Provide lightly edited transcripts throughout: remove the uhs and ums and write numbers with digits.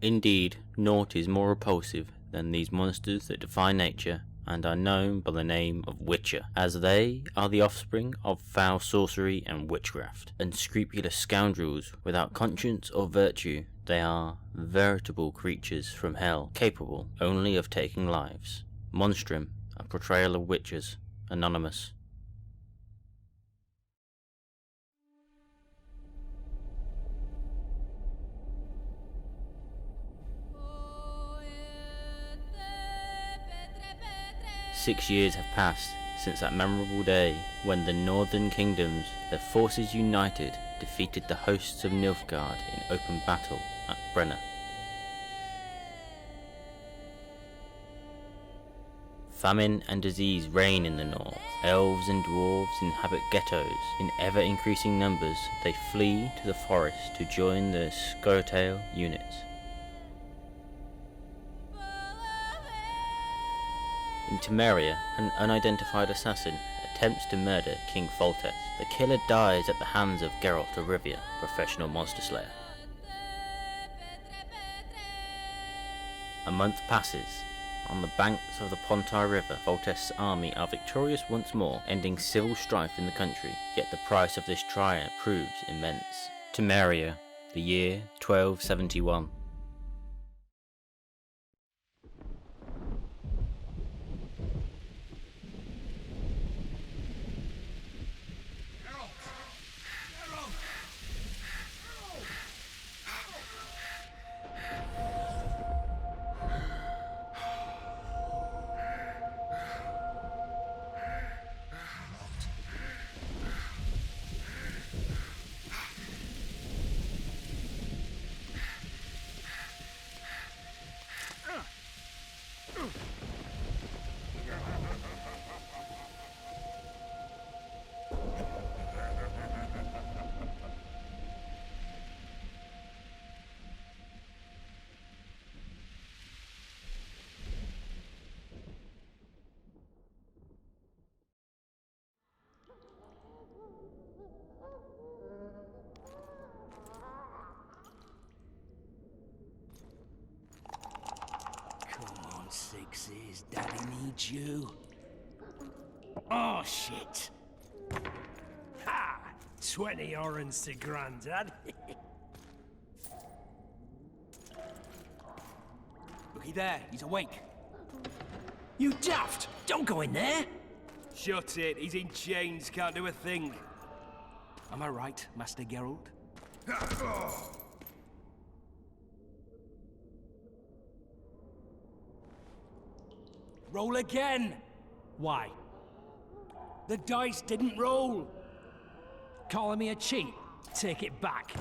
Indeed, naught is more repulsive than these monsters that defy nature and are known by the name of Witcher, as they are the offspring of foul sorcery and witchcraft. Unscrupulous scoundrels without conscience or virtue, they are veritable creatures from hell, capable only of taking lives. Monstrum, a portrayal of witches, Anonymous. Six years have passed since that memorable day when the northern kingdoms, their forces united, defeated the hosts of Nilfgaard in open battle at Brenna. Famine and disease reign in the north. Elves and dwarves inhabit ghettos. In ever-increasing numbers, they flee to the forest to join the Scotail units. In Temaria, an unidentified assassin attempts to murder King Foltest. The killer dies at the hands of Geralt of Rivia, professional monster slayer. A month passes. On the banks of the Pontar River, Foltest's army are victorious once more, ending civil strife in the country, yet the price of this triumph proves immense. Temaria, the year 1271. Sixes, Daddy needs you. Oh, shit. Ha! 20 orange to Grandad. Looky there, he's awake. You daft! Don't go in there! Shut it, he's in chains, can't do a thing. Am I right, Master Geralt? Roll again! Why? The dice didn't roll! Calling me a cheat? Take it back.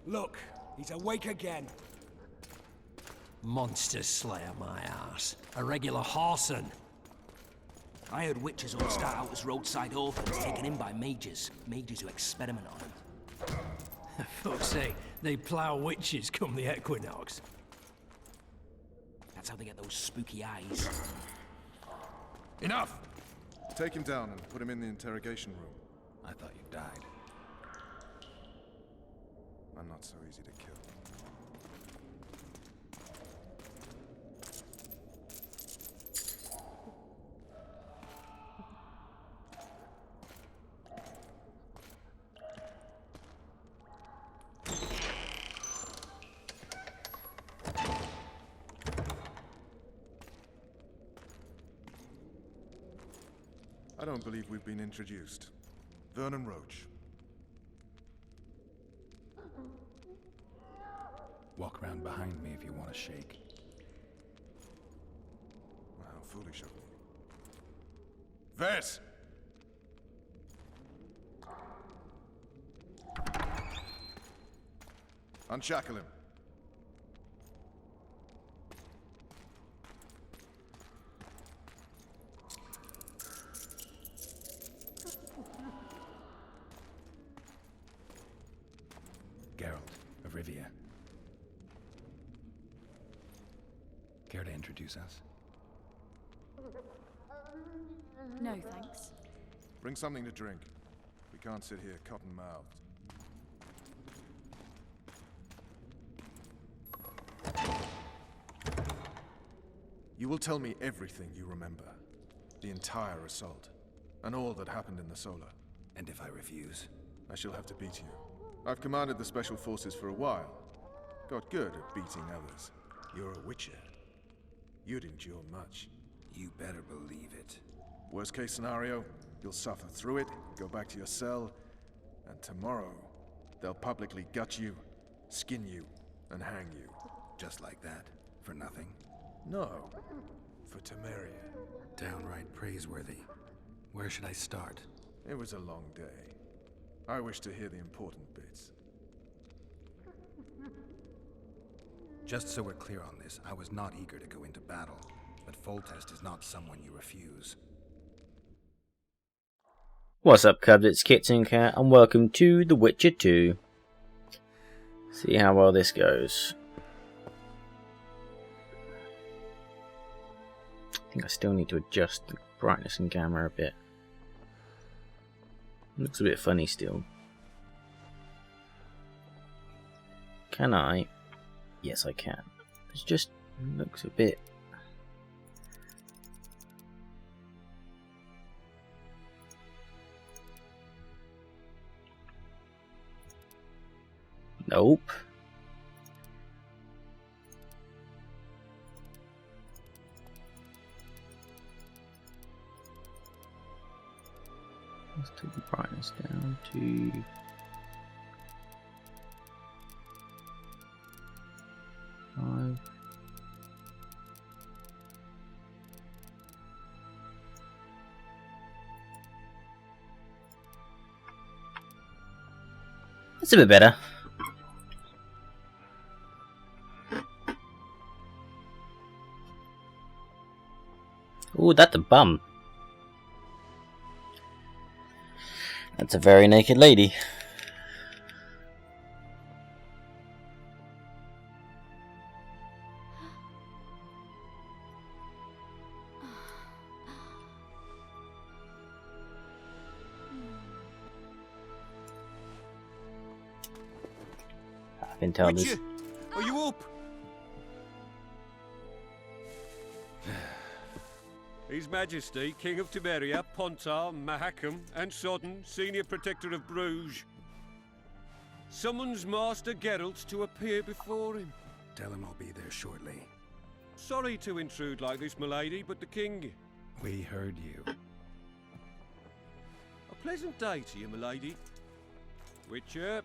Look, he's awake again. Monster slayer, my ass. A regular horson. I heard witches all start out as roadside orphans taken in by mages. Mages who experiment on them. Fuck's sake, they plough witches come the equinox. That's how they get those spooky eyes. Enough! Take him down and put him in the interrogation room. I thought you died. I'm not so easy to kill. I don't believe we've been introduced. Vernon Roach. Walk around behind me if you want to shake. How foolish of me. Vess! Unshackle him. Geralt of Rivia. Care to introduce us? No, thanks. Bring something to drink. We can't sit here cotton-mouthed. You will tell me everything you remember. The entire assault. And all that happened in the Solar. And if I refuse? I shall have to beat you. I've commanded the Special Forces for a while. Got good at beating others. You're a Witcher. You'd endure much. You better believe it. Worst case scenario, you'll suffer through it, go back to your cell, and tomorrow, they'll publicly gut you, skin you, and hang you. Just like that? For nothing? No. For Temaria. Downright praiseworthy. Where should I start? It was a long day. I wish to hear the important bits. Just so we're clear on this, I was not eager to go into battle, but Foltest is not someone you refuse. What's up, Cubs? It's Kitsune, and welcome to The Witcher 2. See how well this goes. I think I still need to adjust the brightness and camera a bit. Looks a bit funny still. Can I? Yes, I can. It just looks a bit... Nope. Let's take the brightness down to 5. That's a bit better. Ooh, that's a bum. That's a very naked lady. I can tell this. Are you up? His Majesty, King of Temaria, Pontar, Mahakam, and Sodden, Senior Protector of Bruges, summons Master Geralt to appear before him. Tell him I'll be there shortly. Sorry to intrude like this, milady, but the King... We heard you. A pleasant day to you, milady. Witcher.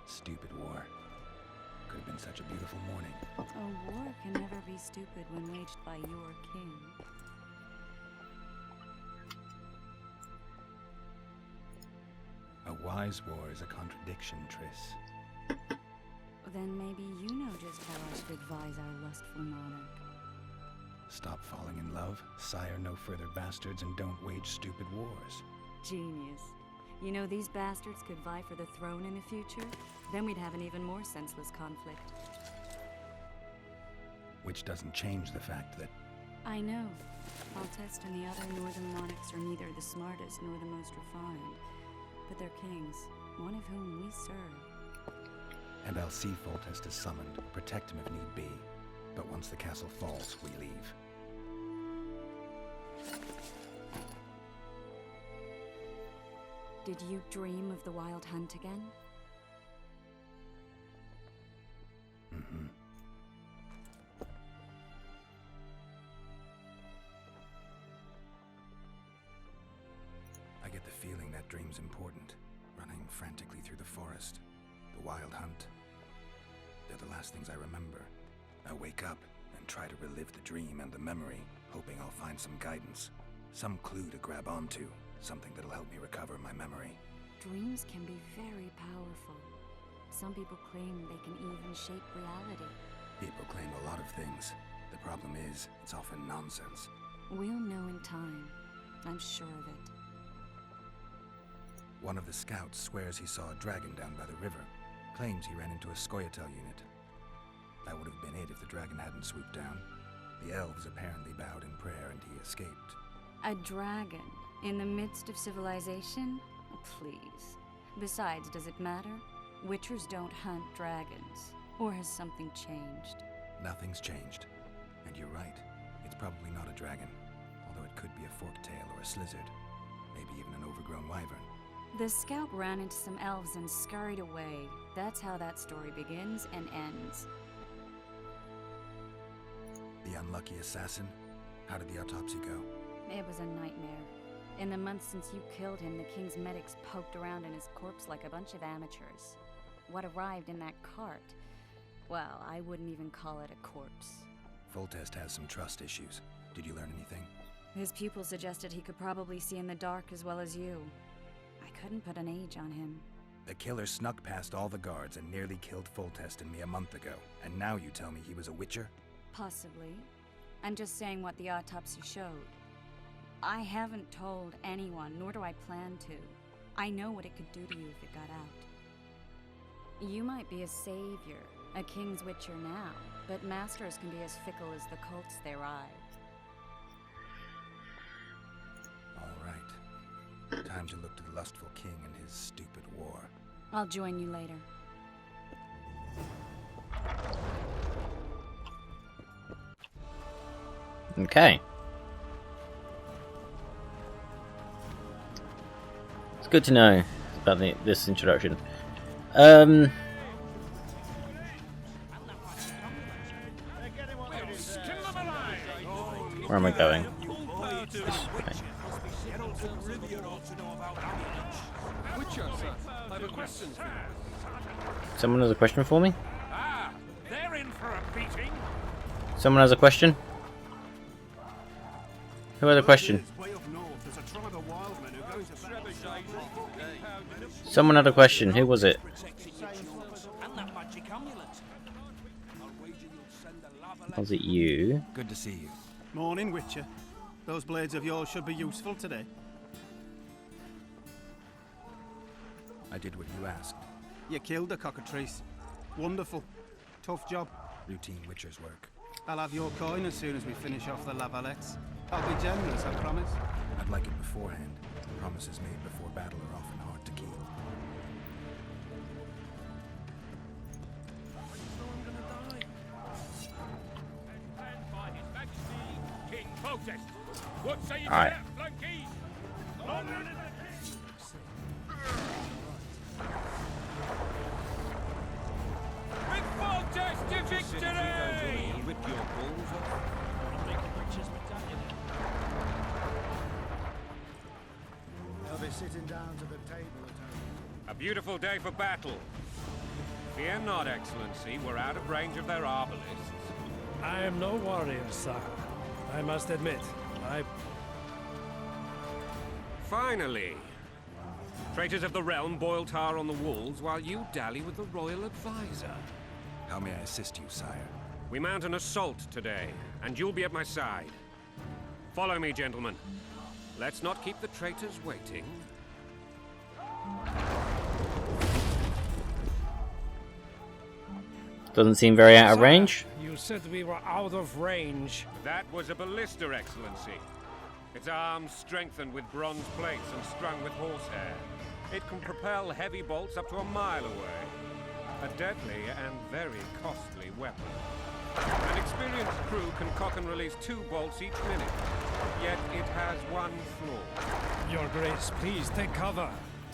Stupid war. Could have been such a beautiful morning. A war can never be stupid when waged by your king. A wise war is a contradiction, Triss. Then maybe you know just how I should advise our lustful monarch. Stop falling in love, sire no further bastards, and don't wage stupid wars. Genius. You know, these bastards could vie for the throne in the future? Then we'd have an even more senseless conflict. Which doesn't change the fact that... I know. Foltest and the other northern monarchs are neither the smartest nor the most refined. But they're kings, one of whom we serve. And I'll see Foltest is summoned, protect him if need be. But once the castle falls, we leave. Did you dream of the Wild Hunt again? Mm-hmm. I get the feeling that dream's important. Running frantically through the forest. The Wild Hunt. They're the last things I remember. I wake up and try to relive the dream and the memory, hoping I'll find some guidance. Some clue to grab onto. Something that'll help me recover my memory. Dreams can be very powerful. Some people claim they can even shape reality. People claim a lot of things. The problem is, it's often nonsense. We'll know in time. I'm sure of it. One of the scouts swears he saw a dragon down by the river. Claims he ran into a Scoia'tael unit. That would have been it if the dragon hadn't swooped down. The elves apparently bowed in prayer and he escaped. A dragon? In the midst of civilization? Please. Besides, does it matter? Witchers don't hunt dragons. Or has something changed? Nothing's changed. And you're right. It's probably not a dragon. Although it could be a forktail or a slizzard. Maybe even an overgrown wyvern. The scout ran into some elves and scurried away. That's how that story begins and ends. The unlucky assassin? How did the autopsy go? It was a nightmare. In the months since you killed him, the king's medics poked around in his corpse like a bunch of amateurs. What arrived in that cart? Well, I wouldn't even call it a corpse. Foltest has some trust issues. Did you learn anything? His pupil suggested he could probably see in the dark as well as you. I couldn't put an age on him. The killer snuck past all the guards and nearly killed Foltest and me a month ago. And now you tell me he was a witcher? Possibly. I'm just saying what the autopsy showed. I haven't told anyone, nor do I plan to. I know what it could do to you if it got out. You might be a savior, a king's witcher now, but masters can be as fickle as the cults they ride. All right. Time to look to the lustful king and his stupid war. I'll join you later. Okay. It's good to know about this introduction. Where am I going? This way. Someone has a question for me? They're in for a beating. Someone has a question? Who had a question? Someone had a question. Who was it? Was it you? Good to see you. Morning, Witcher. Those blades of yours should be useful today. I did what you asked. You killed the cockatrice. Wonderful. Tough job. Routine witcher's work. I'll have your coin as soon as we finish off the lavalettes. I'll be generous, I promise. I'd like it beforehand. Promises made before battle are often hard to keep. King Foltest. What say you to Alright. that, flunkies? With Foltest to victory! Rip your balls off. They'll be sitting down to the table at home. A beautiful day for battle. Fear not, Excellency. We're out of range of their arbalists. I am no warrior, sire. I must admit, Finally. Traitors of the realm boil tar on the walls while you dally with the royal advisor. How may I assist you, sire? We mount an assault today, and you'll be at my side. Follow me, gentlemen. Let's not keep the traitors waiting. Doesn't seem very out of Sire, range. You said we were out of range. That was a ballista, Excellency. Its arms strengthened with bronze plates and strung with horsehair. It can propel heavy bolts up to a mile away. A deadly and very costly weapon. An experienced crew can cock and release 2 bolts each minute. Yet it has one flaw. Your Grace, please take cover.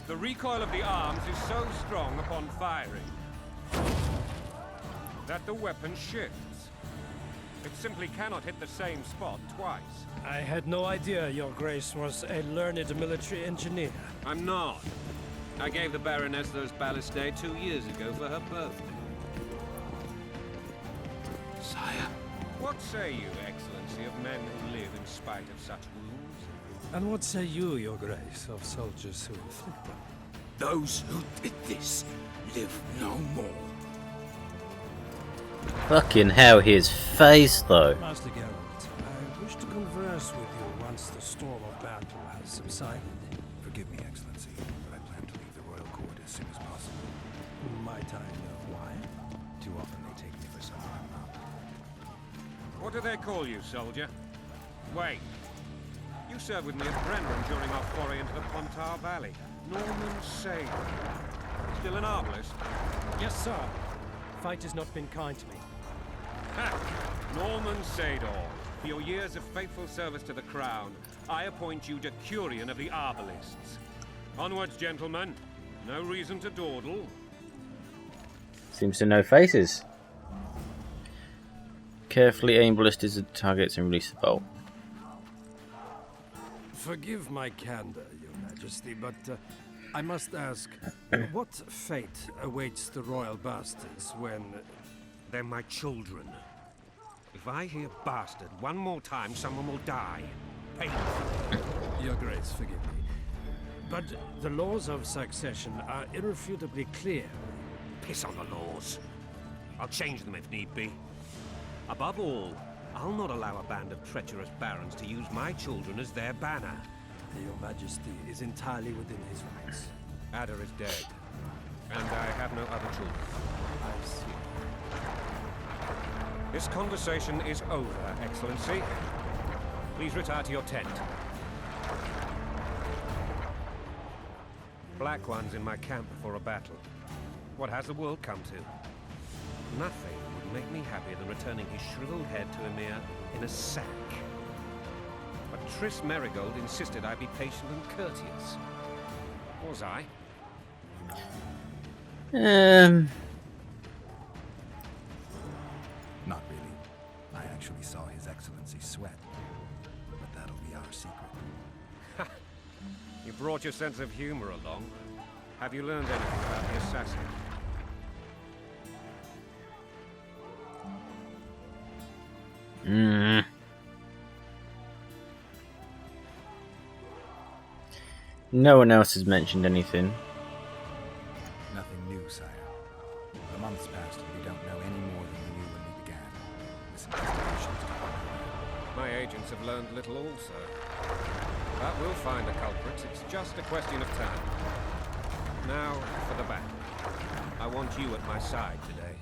The recoil of the arms is so strong upon firing that the weapon shifts. It simply cannot hit the same spot twice. I had no idea Your Grace was a learned military engineer. I'm not. I gave the Baroness those ballistae 2 years ago for her birthday. Sire. What say you, Excellency, of men who live in spite of such wounds? And what say you, Your Grace, of soldiers who inflict them? Those who did this live no more. Fucking hell, his face though. Master Geralt, I wish to converse with you once the storm of battle has subsided. Forgive me, Excellency, but I plan to leave the royal court as soon as possible. Might I know why? Too often they take me for someone I'm not. What do they call you, soldier? Wait. You You served with me at Brennan during our foray into the Pontar Valley. Norman Sade. Still an arbalist? Yes, sir. Fate has not been kind to me. Ha! Norman Sador, for your years of faithful service to the Crown, I appoint you Decurion of the Arbalists. Onwards, gentlemen. No reason to dawdle. Seems to know faces. Carefully aim ballistas at targets and release the bolt. Forgive my candor, Your Majesty, but I must ask, what fate awaits the royal bastards when... They're my children. If I hear bastard one more time, someone will die. Painful. Your Grace, forgive me. But the laws of succession are irrefutably clear. Piss on the laws. I'll change them if need be. Above all, I'll not allow a band of treacherous barons to use my children as their banner. Your Majesty is entirely within his rights. Ada is dead, and I have no other children. I see. This conversation is over, Excellency. Please retire to your tent. Black One's in my camp before a battle. What has the world come to? Nothing would make me happier than returning his shriveled head to Emir in a sack. But Triss Merigold insisted I be patient and courteous. Was I? Not really. I actually saw His Excellency sweat. But that'll be our secret. You brought your sense of humor along. Have you learned anything about the assassin? No one else has mentioned anything. Nothing new, sire. The months passed and we don't know any more than we knew when we began. This investigation's gone nowhere. My agents have learned little also. But we'll find the culprits. It's just a question of time. Now, for the battle. I want you at my side today.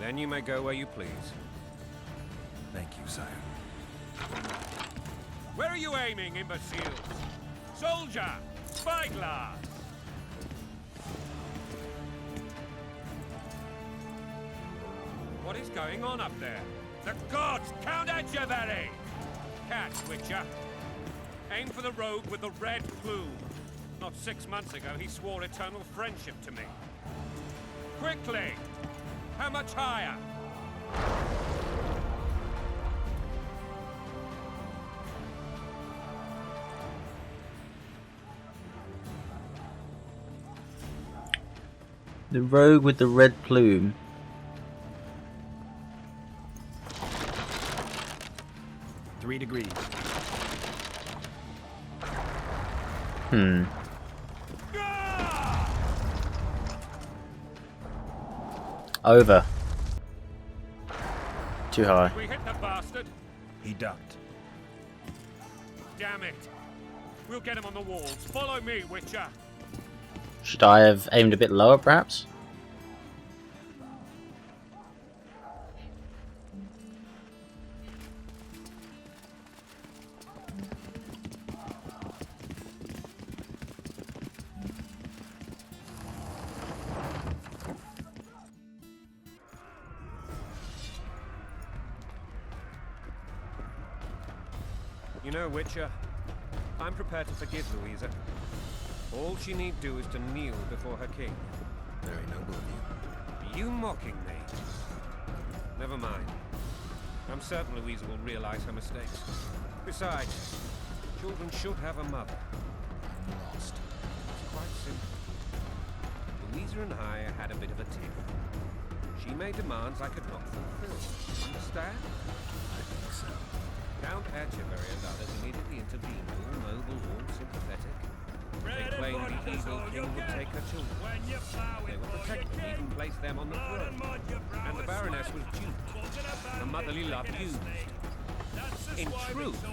Then you may go where you please. Thank you, sire. Where are you aiming, imbeciles? Soldier! Spyglass! What is going on up there? The gods! Count Etcheverry! Catch, Witcher. Aim for the rogue with the red plume. Not 6 months ago, he swore eternal friendship to me. Quickly! How much higher? The rogue with the red plume. Three degrees. Over. Too high. We hit the bastard. He ducked. Damn it. We'll get him on the walls. Follow me, Witcher. Should I have aimed a bit lower, perhaps? You know, Witcher, I'm prepared to forgive Louisa. All she need do is to kneel before her king. Very noble of you. Are you mocking me? Never mind. I'm certain Louisa will realize her mistakes. Besides, children should have a mother. I'm lost. It's quite simple. Louisa and I had a bit of a tiff. She made demands I could not fulfill. Understand? I think so. Count Etcheverry and others immediately intervened, all noble, all sympathetic. They claimed the evil king would take her children. They would protect them, even place them on the throne. And the Baroness was duped. Her motherly love used. In truth,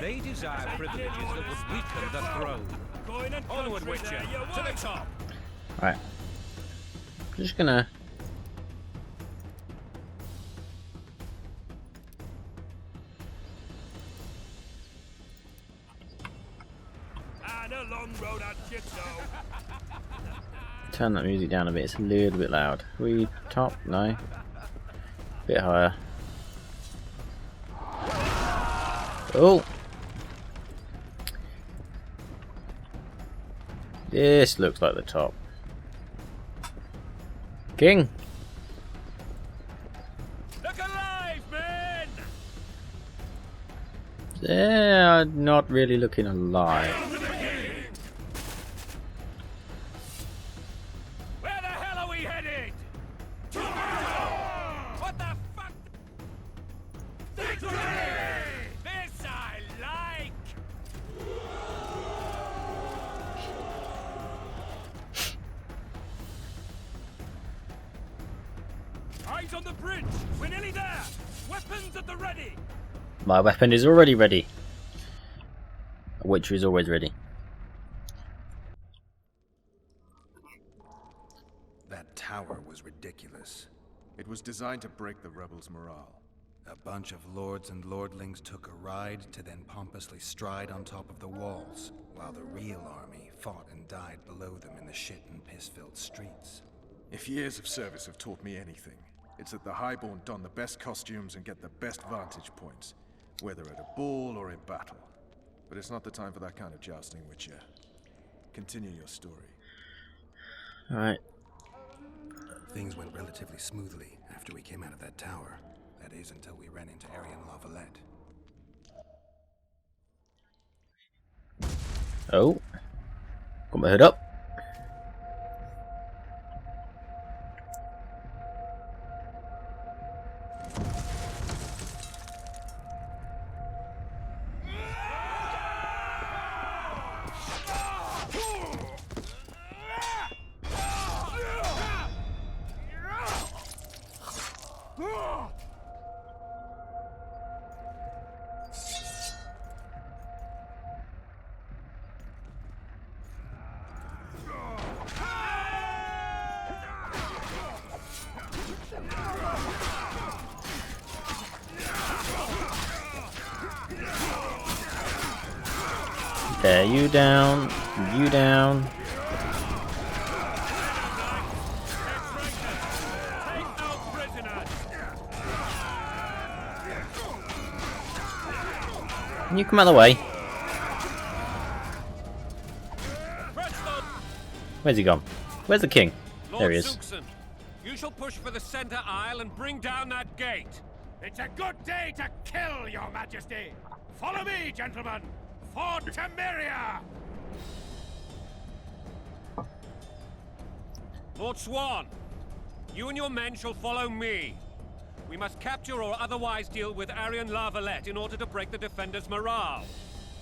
they desire privileges that would weaken the throne. Onward, Witcher, to the top! Right. I'm just gonna... turn that music down a bit. It's a little bit loud. We top? No. Bit higher. Oh! This looks like the top. King! Look alive, men! They're not really looking alive. Where the hell are we headed? What the fuck? Victory! This I like! Eyes on the bridge! We're nearly there! Weapons at the ready! My weapon is already ready. A Witcher is always ready. That tower was ridiculous. It was designed to break the rebels' morale. A bunch of lords and lordlings took a ride to then pompously stride on top of the walls, while the real army fought and died below them in the shit and piss-filled streets. If years of service have taught me anything, it's that the Highborn don the best costumes and get the best vantage points, whether at a ball or in battle. But it's not the time for that kind of jousting, Witcher. Continue your story. Alright. Things went relatively smoothly after we came out of that tower. That is, until we ran into Aryan Lavalette. Oh. Got my hood up. There, you down. You down. Can you come out of the way? Where's he gone? Where's the king? There he is. Suxon, you shall push for the center aisle and bring down that gate. It's a good day to kill, your majesty. Follow me, gentlemen. For Temaria! Lord Swan, you and your men shall follow me. We must capture or otherwise deal with Aryan Lavalette in order to break the defenders' morale.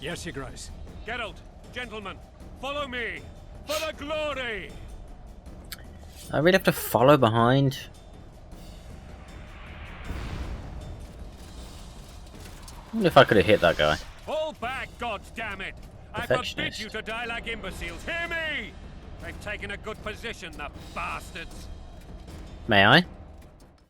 Yes, Your Grace. Geralt, gentlemen, follow me. For the glory! I really have to follow behind. I wonder if I could have hit that guy. Fall back, goddammit! I forbid you to die like imbeciles. Hear me! They've taken a good position, the bastards. May I?